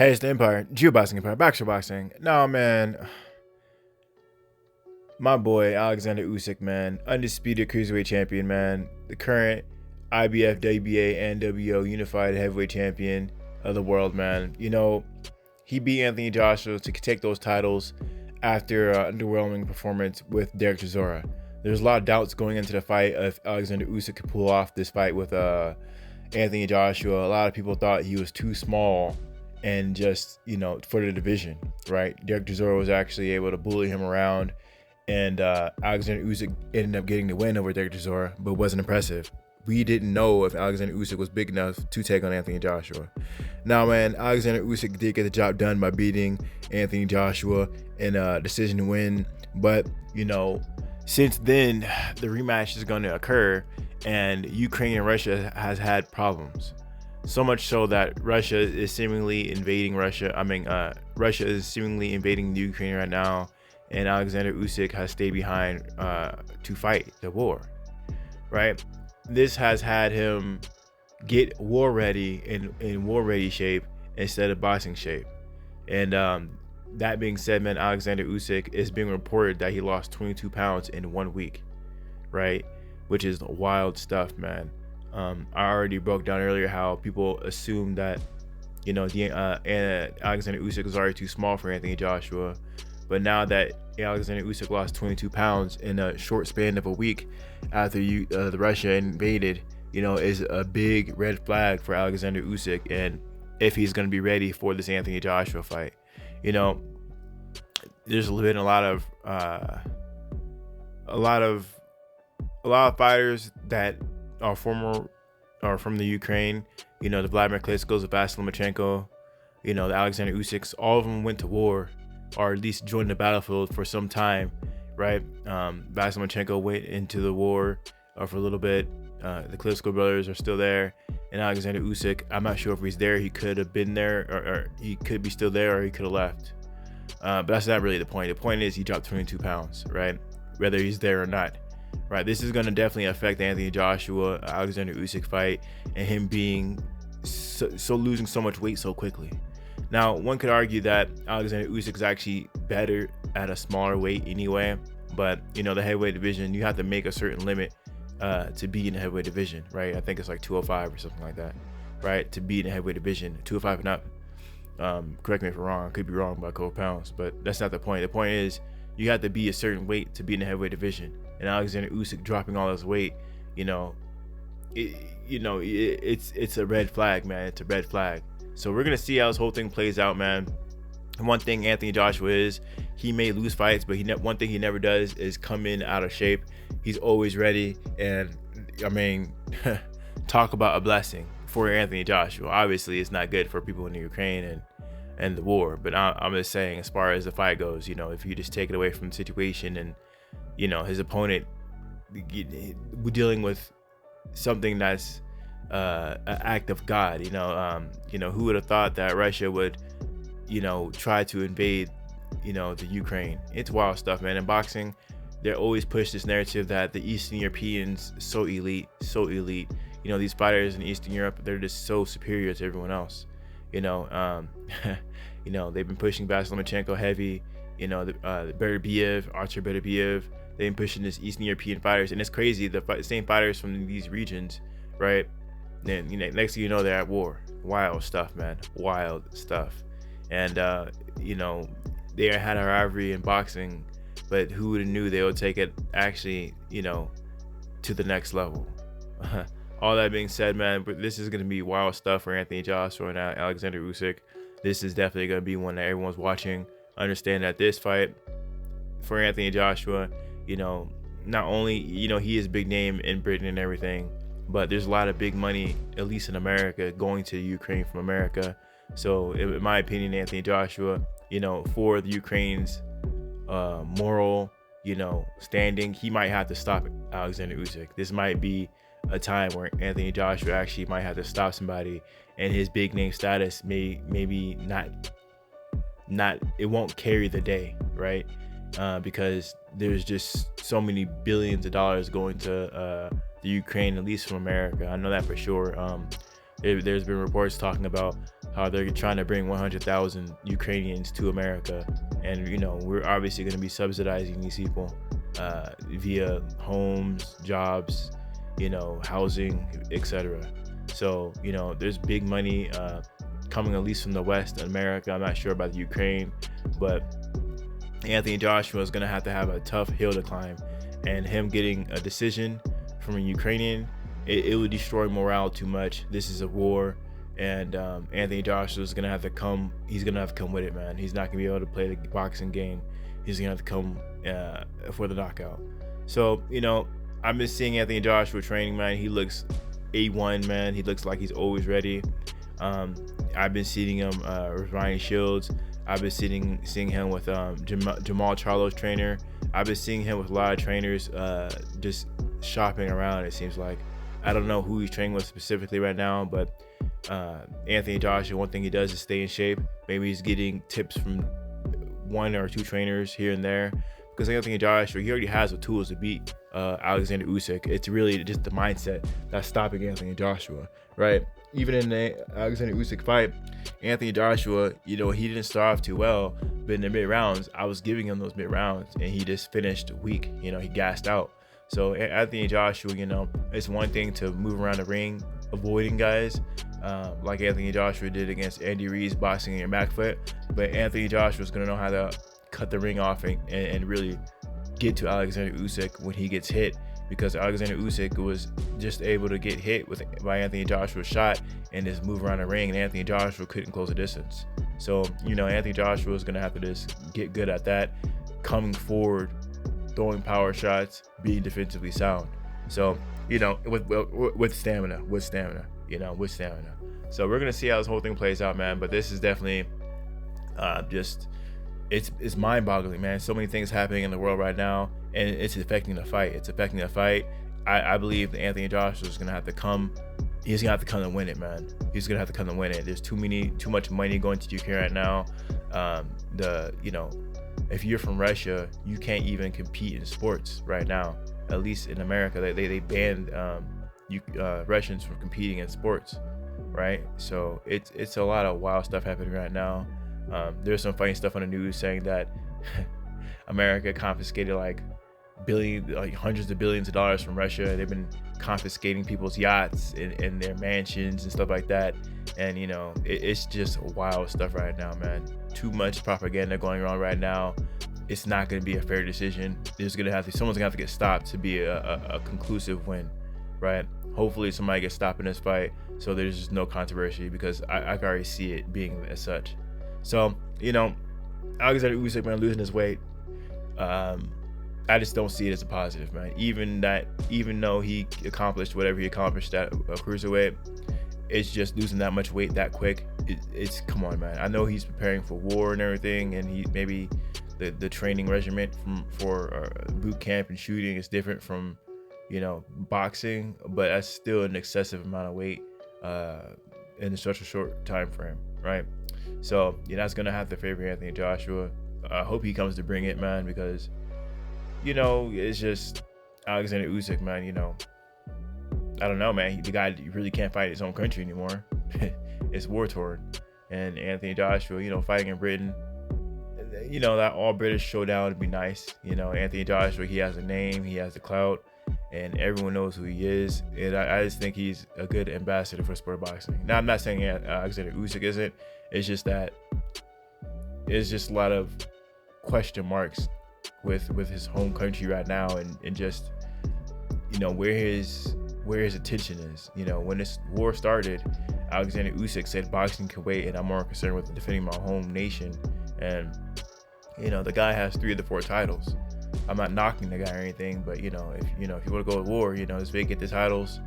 Hey, it's the Empire, Geoboxing Empire, Backshore Boxing. No, man, my boy Oleksandr Usyk, man, undisputed cruiserweight champion, man, the current IBF, WBA, and WO unified heavyweight champion of the world, man. You know, he beat Anthony Joshua to take those titles after an underwhelming performance with Derek Chisora. There's a lot of doubts going into the fight if Oleksandr Usyk could pull off this fight with Anthony Joshua. A lot of people thought he was too small and just, for the division, right? Derek Chisora was actually able to bully him around, and Oleksandr Usyk ended up getting the win over Derek Chisora, but wasn't impressive. We didn't know if Oleksandr Usyk was big enough to take on Anthony Joshua. Now, man, Oleksandr Usyk did get the job done by beating Anthony Joshua in a decision win, but, since then, the rematch is going to occur, and Ukraine and Russia has had problems. So much so that Russia is seemingly invading Russia. Russia is seemingly invading the Ukraine right now, and Oleksandr Usyk has stayed behind to fight the war, right? This has had him get war ready in war ready shape instead of boxing shape. And that being said, man, Oleksandr Usyk is being reported that he lost 22 pounds in 1 week, right? Which is wild stuff, man. I already broke down earlier how people assume that, Oleksandr Usyk was already too small for Anthony Joshua. But now that Oleksandr Usyk lost 22 pounds in a short span of a week after the Russia invaded, is a big red flag for Oleksandr Usyk, and if he's going to be ready for this Anthony Joshua fight. There's been a lot of fighters that are from the Ukraine, the Vladimir Klitschko's, the Vasyl Lomachenko, the Oleksandr Usyks. All of them went to war, or at least joined the battlefield for some time, right? Vasyl Lomachenko went into the war for a little bit. The Klitschko brothers are still there, and Oleksandr Usyk, I'm not sure if he's there. He could have been there, or he could be still there, or he could have left. But that's not really the point. The point is he dropped 22 pounds, right? Whether he's there or not. Right, this is going to definitely affect the Anthony Joshua Oleksandr Usyk fight, and him being so losing so much weight so quickly. Now, one could argue that Oleksandr Usyk is actually better at a smaller weight anyway, but the heavyweight division, you have to make a certain limit to be in the heavyweight division, right? I think it's like 205 or something like that, right? To be in the heavyweight division, 205 and up. Correct me if I'm wrong. I could be wrong by a couple pounds, but that's not the point. The point is you have to be a certain weight to be in the heavyweight division. And Oleksandr Usyk dropping all his weight, it's a red flag, man. It's a red flag. So we're gonna see how this whole thing plays out, man. One thing Anthony Joshua is, he may lose fights, but one thing he never does is come in out of shape. He's always ready, and talk about a blessing for Anthony Joshua. Obviously, it's not good for people in the Ukraine and the war, but I'm just saying, as far as the fight goes, if you just take it away from the situation and his opponent dealing with something that's an act of God. Who would have thought that Russia would, try to invade, the Ukraine? It's wild stuff, man. In boxing, they always push this narrative that the Eastern Europeans so elite. These fighters in Eastern Europe, they're just so superior to everyone else. They've been pushing Vasyl Lomachenko heavy. The Beterbiev, Artur Beterbiev. They've been pushing this Eastern European fighters, and it's crazy. The same fighters from these regions, right? Then next thing you know, they're at war. Wild stuff, man. Wild stuff. And they had a rivalry in boxing, but who would have knew they would take it actually, to the next level. All that being said, man, but this is gonna be wild stuff for Anthony Joshua and Oleksandr Usyk. This is definitely gonna be one that everyone's watching. Understand that this fight for Anthony Joshua, not only, he is a big name in Britain and everything, but there's a lot of big money, at least in America, going to Ukraine from America. So in my opinion, Anthony Joshua, for the Ukraine's moral, standing, he might have to stop Oleksandr Usyk. This might be a time where Anthony Joshua actually might have to stop somebody, and his big name status maybe not it won't carry the day, right? Because there's just so many billions of dollars going to the Ukraine, at least from America. I know that for sure. There's been reports talking about how they're trying to bring 100,000 Ukrainians to America, and we're obviously going to be subsidizing these people via homes, jobs, housing, etc. So there's big money coming at least from the West America. I'm not sure about the Ukraine, but Anthony Joshua is going to have a tough hill to climb, and him getting a decision from a Ukrainian, it would destroy morale too much. This is a war, and Anthony Joshua is going to have to come. He's going to have to come with it, man. He's not going to be able to play the boxing game. He's going to have to come for the knockout. So, I've been seeing Anthony Joshua training, man. He looks A1, man. He looks like he's always ready. I've been seeing him with Ryan Shields. I've been seeing him with Jamal Charlo's trainer. I've been seeing him with a lot of trainers just shopping around, it seems like. I don't know who he's training with specifically right now, but Anthony Joshua, one thing he does is stay in shape. Maybe he's getting tips from one or two trainers here and there, because Anthony Joshua, he already has the tools to beat Oleksandr Usyk. It's really just the mindset that's stopping Anthony Joshua, right? Even in the Oleksandr Usyk fight, Anthony Joshua, he didn't start off too well, but in the mid rounds, I was giving him those mid rounds, and he just finished weak. He gassed out. So Anthony Joshua, it's one thing to move around the ring, avoiding guys, like Anthony Joshua did against Andy Reid's boxing in your back foot, but Anthony Joshua is going to know how to cut the ring off and really get to Oleksandr Usyk when he gets hit, because Oleksandr Usyk was just able to get hit by Anthony Joshua's shot and just move around the ring, and Anthony Joshua couldn't close the distance. So, Anthony Joshua is going to have to just get good at that, coming forward, throwing power shots, being defensively sound. So, with stamina. So we're going to see how this whole thing plays out, man. But this is definitely it's mind-boggling, man. So many things happening in the world right now, and it's affecting the fight. I believe that Anthony Joshua is gonna have to come. He's gonna have to come and win it, man. He's gonna have to come and win it. There's too much money going to Ukraine right now. If you're from Russia, you can't even compete in sports right now. At least in America, they banned Russians from competing in sports, right? So it's a lot of wild stuff happening right now. There's some funny stuff on the news saying that America confiscated hundreds of billions of dollars from Russia. They've been confiscating people's yachts and their mansions and stuff like that. And it's just wild stuff right now, man. Too much propaganda going on right now. It's not going to be a fair decision. Someone's gonna have to get stopped to be a conclusive win, right? Hopefully somebody gets stopped in this fight, so there's just no controversy, because I can already see it being as such. So, Oleksandr Usyk, man, losing his weight, I just don't see it as a positive, man. Even though he accomplished whatever he accomplished at a cruiserweight, it's just losing that much weight that quick. It's come on, man. I know he's preparing for war and everything, and he maybe the training regimen for boot camp and shooting is different from boxing, but that's still an excessive amount of weight in such a short time frame, right? So that's gonna have to favor Anthony Joshua. I hope he comes to bring it, man, because it's just Oleksandr Usyk, man. I don't know, man. The guy really can't fight his own country anymore. It's war torn. And Anthony Joshua, fighting in Britain, that all British showdown would be nice. Anthony Joshua, he has a name, he has the clout, and everyone knows who he is. And I just think he's a good ambassador for sport boxing. Now, I'm not saying Oleksandr Usyk isn't. It's just that it's just a lot of question marks with his home country right now, and just where his attention is. When this war started, Oleksandr Usyk said boxing can wait, and I'm more concerned with defending my home nation. And the guy has 3 of the 4 titles. I'm not knocking the guy or anything, but if you want to go to war, just vacate the titles,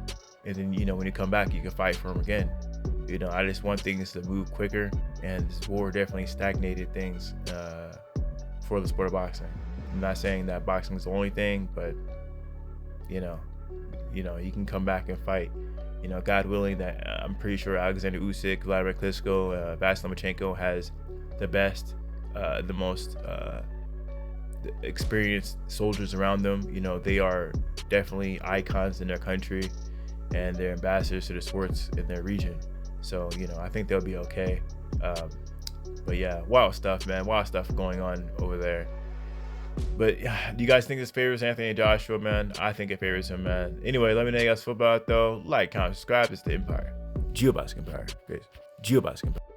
and then when you come back, you can fight for them again. I just want things to move quicker, and this war definitely stagnated things for the sport of boxing. I'm not saying that boxing is the only thing, but you can come back and fight. God willing, that I'm pretty sure Oleksandr Usyk, Vladimir Klitschko, Vasyl Lomachenko has the best, the most experienced soldiers around them. They are definitely icons in their country, and they're ambassadors to the sports in their region. So, you know, I think they'll be okay. But yeah, wild stuff, man. Wild stuff going on over there. But yeah, do you guys think this favors Anthony Joshua, man? I think it favors him, man. Anyway, let me know you guys feel about it, though. Like, comment, subscribe. It's the Empire. Geobasket Empire. Peace. Geobasket Empire.